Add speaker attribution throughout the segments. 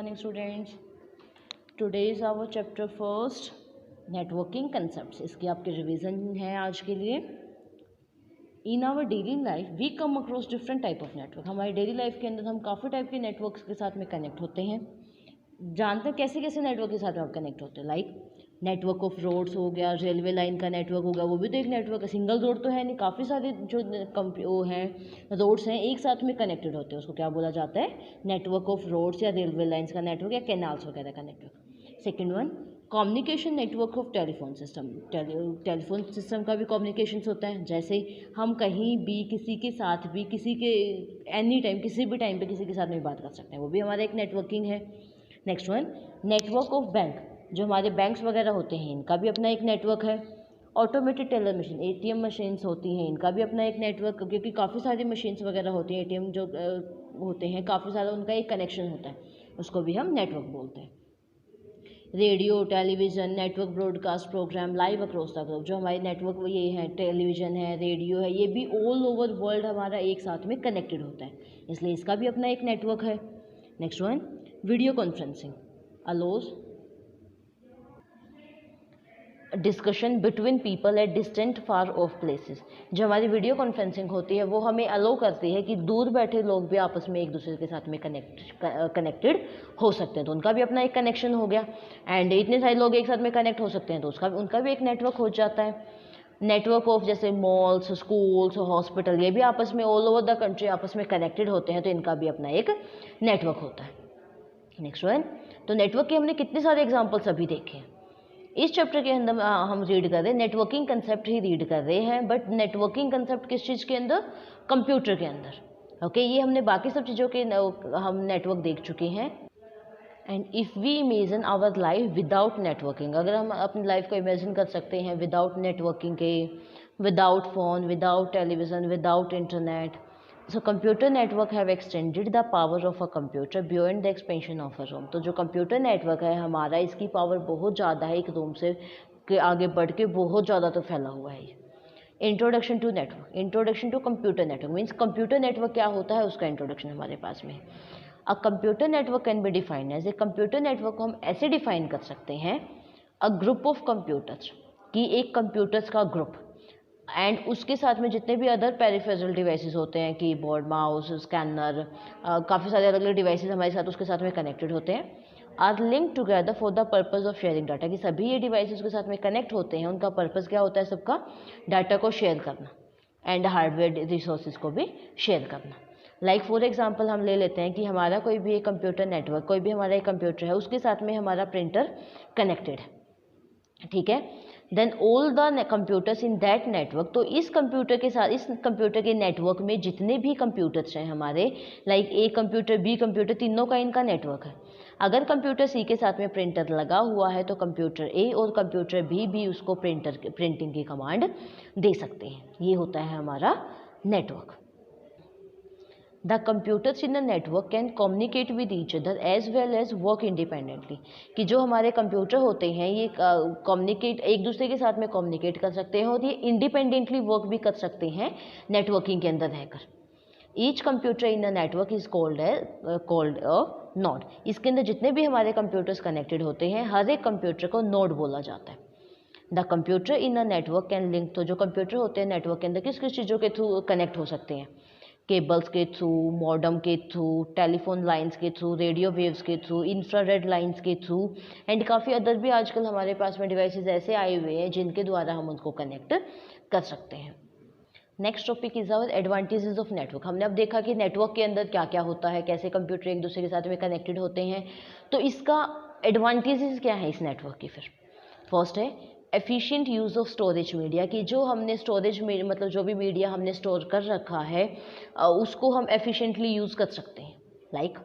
Speaker 1: morning students. Today is our chapter first networking concepts. इसकी आपकी revision है आज के लिए. In our daily life we come across different type of network. हमारी डेली लाइफ के अंदर हम काफ़ी टाइप के नेटवर्क्स के साथ में कनेक्ट होते हैं. जानते हैं कैसे कैसे नेटवर्क के साथ में आप कनेक्ट होते हैं. लाइक नेटवर्क ऑफ रोड्स हो गया, रेलवे लाइन का नेटवर्क हो गया, वो भी तो एक नेटवर्क है. सिंगल रोड तो है नहीं, काफ़ी सारे जो वो हैं रोड्स हैं एक साथ में कनेक्टेड होते हैं. उसको क्या बोला जाता है? नेटवर्क ऑफ रोड्स या रेलवे लाइन्स का नेटवर्क या कैनाल्स वगैरह का network. Second one communication network of telephone system. Telephone system का भी कम्युनिकेशंस होता है. जैसे हम कहीं भी किसी के साथ भी किसी के एनी टाइम किसी भी टाइम पे किसी के साथ में बात कर सकते हैं, वो भी हमारा एक नेटवर्किंग है. Next one network of bank. जो हमारे बैंक्स वगैरह होते हैं इनका भी अपना एक नेटवर्क है. Automated teller machine, ATM machines होती हैं, इनका भी अपना एक नेटवर्क, क्योंकि काफ़ी सारी मशीन्स वगैरह होती हैं, एटीएम जो होते हैं काफ़ी सारा उनका एक कनेक्शन होता है, उसको भी हम नेटवर्क बोलते हैं. Radio, television, network broadcast program live across the globe. जो हमारे नेटवर्क ये है, टेलीविज़न है, रेडियो है, ये भी ऑल ओवर वर्ल्ड हमारा एक साथ में कनेक्टेड होता है, इसलिए इसका भी अपना एक नेटवर्क है. Next one video conferencing allows discussion between people at distant far of places. जो हमारी वीडियो कॉन्फ्रेंसिंग होती है वो हमें अलो करती है कि दूर बैठे लोग भी आपस में एक दूसरे के साथ में कनेक्टेड हो सकते हैं, तो उनका भी अपना एक कनेक्शन हो गया. एंड इतने सारे लोग एक साथ में कनेक्ट हो सकते हैं तो उनका भी एक नेटवर्क हो जाता है. नेटवर्क ऑफ जैसे मॉल्स, स्कूल्स, हॉस्पिटल, ये भी आपस में ऑल ओवर द कंट्री आपस में कनेक्टेड होते हैं, तो इनका भी अपना एक नेटवर्क होता है. नेक्स्ट वन, तो नेटवर्क के हमने कितने सारे एग्जाम्पल्स अभी देखे हैं. इस चैप्टर के अंदर हम रीड कर रहे हैं नेटवर्किंग कंसेप्ट ही रीड कर रहे हैं, बट नेटवर्किंग कंसेप्ट किस चीज़ के अंदर? कंप्यूटर के अंदर. ओके, ये हमने बाकी सब चीज़ों के हम नेटवर्क देख चुके हैं. And if we imagine our life without networking, अगर हम अपनी लाइफ को इमेजिन कर सकते हैं विदाउट नेटवर्किंग के, without phone, without television, without internet. So computer network have extended the power of a computer beyond the expansion of a room. तो जो कंप्यूटर नेटवर्क है हमारा, इसकी पावर बहुत ज़्यादा है, एक रूम से के आगे बढ़ के बहुत ज़्यादा तो फैला हुआ है. Introduction to network, introduction to computer network means computer network क्या होता है उसका इंट्रोडक्शन हमारे पास में. A computer network can be defined as a, computer network को हम ऐसे डिफाइन कर सकते हैं, अ ग्रुप ऑफ कंप्यूटर्स, कि एक कंप्यूटर्स का ग्रुप एंड उसके साथ में जितने भी अदर पेरिफेरल डिवाइसेस होते हैं, कीबोर्ड, माउस, स्कैनर, काफ़ी सारे अलग अलग डिवाइसेस हमारे साथ उसके साथ में कनेक्टेड होते हैं, are link together for the purpose of sharing data. कि सभी ये डिवाइसेस के साथ में कनेक्ट होते हैं, उनका पर्पस क्या होता है? सबका डाटा को शेयर करना एंड हार्डवेयर रिसोर्सेज को भी शेयर करना. लाइक फॉर एग्जाम्पल हम ले लेते हैं कि हमारा कोई भी एक कंप्यूटर नेटवर्क, कोई भी हमारा एक कंप्यूटर है, उसके साथ में हमारा प्रिंटर कनेक्टेड है, ठीक है. Then all the computers in that network, तो इस कंप्यूटर के साथ, इस कंप्यूटर के नेटवर्क में जितने भी कंप्यूटर्स हैं हमारे, like A computer, B computer, तीनों का इनका नेटवर्क है. अगर कंप्यूटर सी के साथ में प्रिंटर लगा हुआ है तो कंप्यूटर ए और कंप्यूटर बी भी उसको प्रिंटिंग की कमांड दे सकते हैं. ये होता है हमारा network. The computers in a network can communicate with each other as well as work independently. कि जो हमारे कंप्यूटर होते हैं ये कम्युनिकेट, एक दूसरे के साथ में कम्युनिकेट कर सकते हैं और ये इंडिपेंडेंटली वर्क भी कर सकते हैं नेटवर्किंग के अंदर रहकर. Each computer in a network is called a node. इसके अंदर जितने भी हमारे कंप्यूटर्स कनेक्टेड होते हैं, हर एक कंप्यूटर को नोड बोला जाता है. The computer in a network can link, तो जो कंप्यूटर होते हैं नेटवर्क के अंदर किस किस चीज़ों के थ्रू कनेक्ट हो सकते हैं? केबल्स के थ्रू, मॉडम के थ्रू, टेलीफोन लाइंस के थ्रू, रेडियो वेव्स के थ्रू, इंफ्रारेड लाइंस के थ्रू, एंड काफ़ी अदर भी आजकल हमारे पास में डिवाइसेस ऐसे आए हुए हैं जिनके द्वारा हम उनको कनेक्ट कर सकते हैं. Next topic is our advantages of network. हमने अब देखा कि नेटवर्क के अंदर क्या क्या होता है, कैसे कंप्यूटर एक दूसरे के साथ में कनेक्टेड होते हैं. तो इसका एडवांटेजेस क्या है इस नेटवर्क की? फिर फर्स्ट है efficient use of storage media, कि जो हमने स्टोरेज में मतलब जो भी मीडिया हमने स्टोर कर रखा है उसको हम एफिशिएंटली यूज़ कर सकते हैं. लाइक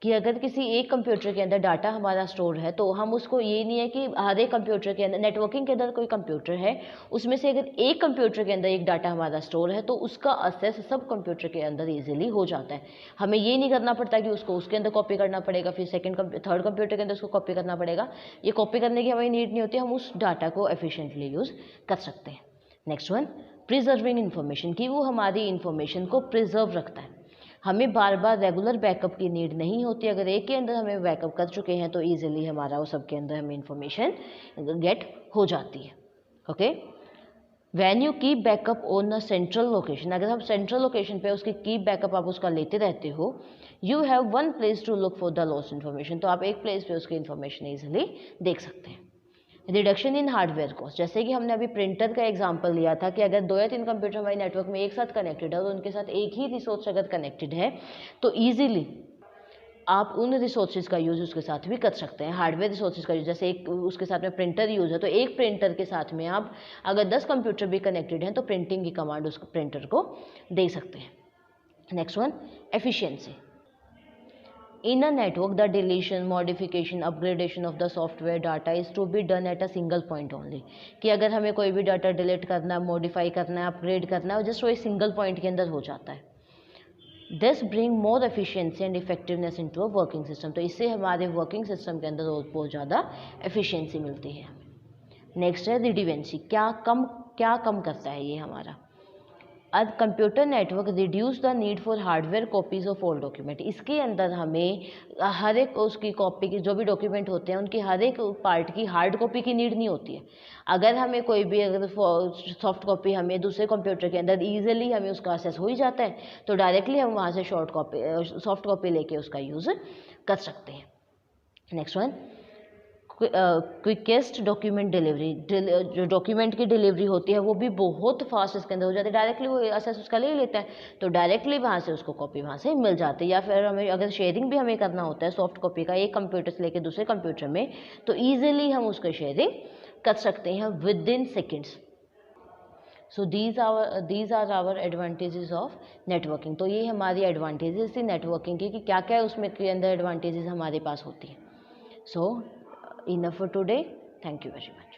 Speaker 1: कि अगर किसी एक कंप्यूटर के अंदर डाटा हमारा स्टोर है तो हम उसको, ये नहीं है कि हर एक कंप्यूटर के अंदर, नेटवर्किंग के अंदर कोई कंप्यूटर है उसमें से अगर एक कंप्यूटर के अंदर एक डाटा हमारा स्टोर है तो उसका एक्सेस सब कंप्यूटर के अंदर ईजिली हो जाता है. हमें ये नहीं करना पड़ता कि उसको उसके अंदर कॉपी करना पड़ेगा, फिर थर्ड कंप्यूटर के अंदर उसको कॉपी करना पड़ेगा. ये कॉपी करने की हमें नीड नहीं होती, हम उस डाटा को एफिशिएंटली यूज़ कर सकते हैं. नेक्स्ट वन प्रिजर्विंग इन्फॉर्मेशन, कि वो हमारी इन्फॉर्मेशन को प्रिजर्व रखता है. हमें बार बार रेगुलर बैकअप की नीड नहीं होती। अगर एक के अंदर हमें बैकअप कर चुके हैं तो ईजिली हमारा वो सब के अंदर हमें इंफॉर्मेशन गेट हो जाती है। Okay, when you keep backup on a central location, अगर हम सेंट्रल लोकेशन पे उसकी कीप बैकअप आप उसका लेते रहते हो, you have one place to look for the lost information, तो आप एक प्लेस पे उसकी इन्फॉर्मेशन ईजिली देख सकते हैं। रिडक्शन इन हार्डवेयर कॉस्ट, जैसे कि हमने अभी प्रिंटर का एग्जांपल लिया था कि अगर 2 या 3 कंप्यूटर हमारे नेटवर्क में एक साथ कनेक्टेड है और उनके साथ एक ही रिसोर्स अगर कनेक्टेड है तो ईजिली आप उन रिसोर्सेज का यूज़ उसके साथ भी कर सकते हैं। हार्डवेयर रिसोर्सेज का यूज़, जैसे एक उसके साथ में प्रिंटर यूज़ है तो एक प्रिंटर के साथ में आप अगर 10 कंप्यूटर भी कनेक्टेड हैं तो प्रिंटिंग की कमांड उस प्रिंटर को दे सकते हैं। Next one, efficiency. In a network, the deletion, modification, upgradation of the software data is to be done at a single point only, कि अगर हमें कोई भी डाटा डिलीट करना है, मॉडिफाई करना है, अपग्रेड करना है, जस्ट वो एक सिंगल पॉइंट के अंदर हो जाता है। This bring more efficiency and effectiveness into a working system, तो इससे हमारे वर्किंग सिस्टम के अंदर बहुत ज़्यादा एफिशिएंसी मिलती है। नेक्स्ट है रिडंडेंसी, क्या कम करता है ये हमारा। अब computer network reduce the need for hardware copies of all document, इसके अंदर हमें हर एक उसकी कॉपी की जो भी डॉक्यूमेंट होते हैं उनकी हर एक पार्ट की हार्ड कॉपी की नीड नहीं होती है। अगर हमें कोई भी अगर सॉफ्ट कॉपी हमें दूसरे कंप्यूटर के अंदर ईजिली हमें उसका एक्सेस हो ही जाता है तो डायरेक्टली हम वहाँ से सॉफ्ट कॉपी लेके उसका यूज़ कर सकते हैं। Next one, quickest document delivery, जो डॉक्यूमेंट की डिलीवरी होती है वो भी बहुत फास्ट इसके अंदर हो जाती है। डायरेक्टली वो एक्सेस उसका ले लेता है तो डायरेक्टली वहाँ से उसको कॉपी वहाँ से मिल जाती है। या फिर हमें अगर शेयरिंग भी हमें करना होता है सॉफ्ट कॉपी का एक कंप्यूटर से लेकर दूसरे कंप्यूटर में तो ईजिली हम उसको शेयरिंग कर सकते हैं within seconds. So these are our advantages of networking, तो ये हमारी एडवांटेजेस थी नेटवर्किंग की कि क्या क्या उसमें के अंदर एडवांटेजेस हमारे पास होती है। सो enough for today. Thank you very much.